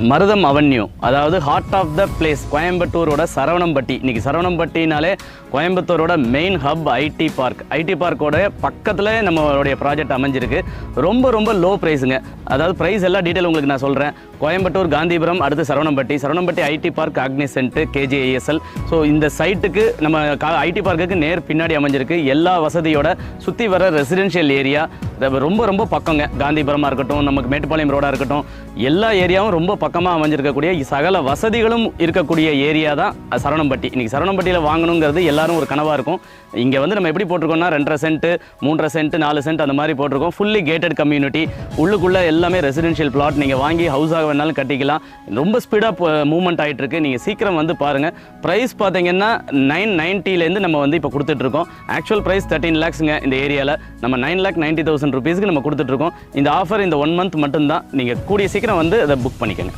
மருதம் அவென்யூ, அதாவது heart of the place, கோயம்புத்தூரோட சரவணம்பட்டி. இன்றைக்கி சரவணம்பட்டினாலே கோயம்புத்தூரோட main hub IT park. IT பார்க்கோட பக்கத்தில் நம்மளுடைய ப்ராஜெக்ட் அமைஞ்சிருக்கு. ரொம்ப ரொம்ப லோ ப்ரைஸுங்க. அதாவது ப்ரைஸ் எல்லா டீட்டெயில் உங்களுக்கு நான் சொல்கிறேன். கோயம்புத்தூர், காந்திபுரம், அடுத்து Saravanampatti IT park, Cognizant, KJASL. So இந்த சைட்டுக்கு நம்ம ஐடி பார்க்குக்கு நேர் பின்னாடி அமைஞ்சிருக்கு. எல்லா வசதியோட சுற்றி வர ரெசிடென்ஷியல் ஏரியா ரொம்ப ரொம்ப பக்கங்க. காந்திபுரமாக இருக்கட்டும், நமக்கு மேட்டுப்பாளையம் ரோடாக இருக்கட்டும், எல்லா ஏரியாவும் ரொம்ப பக்கமாக அமைஞ்சிருக்கக்கூடிய சகல வசதிகளும் இருக்கக்கூடிய ஏரியா தான் சரவணம்பட்டி. இன்றைக்கி சரவணம்பட்டியில் வாங்கணுங்கிறது எல்லாரும் ஒரு கனவாக இருக்கும். இங்கே வந்து நம்ம எப்படி போட்டிருக்கோம்னா 2.5 சென்ட், 3.5 சென்ட், 4 சென்ட் அந்த மாதிரி போட்டிருக்கோம். ஃபுல்லி கேட்டட் கம்யூனிட்டி, உள்ளுக்குள்ளே எல்லாமே ரெசிடென்ஷியல் பிளாட். நீங்கள் வாங்கி ஹவுஸாக வேணாலும் கட்டிக்கலாம். ரொம்ப ஸ்பீடாக மூவ்மெண்ட் ஆகிட்டு இருக்கு. நீங்கள் சீக்கிரம் வந்து பாருங்கள். ப்ரைஸ் பார்த்தீங்கன்னா 990 நம்ம வந்து இப்போ கொடுத்துட்ருக்கோம். ஆக்சுவல் ப்ரைஸ் 13 lakhsங்க. இந்த ஏரியாவில் நம்ம 9,90,000 rupeesக்கு நம்ம கொடுத்துட்ருக்கோம். இந்த ஆஃபர் இந்த 1 month மட்டும்தான். நீங்கள் கூடிய சீக்கிரம் வந்து அதை புக் பண்ணிக்கோங்க.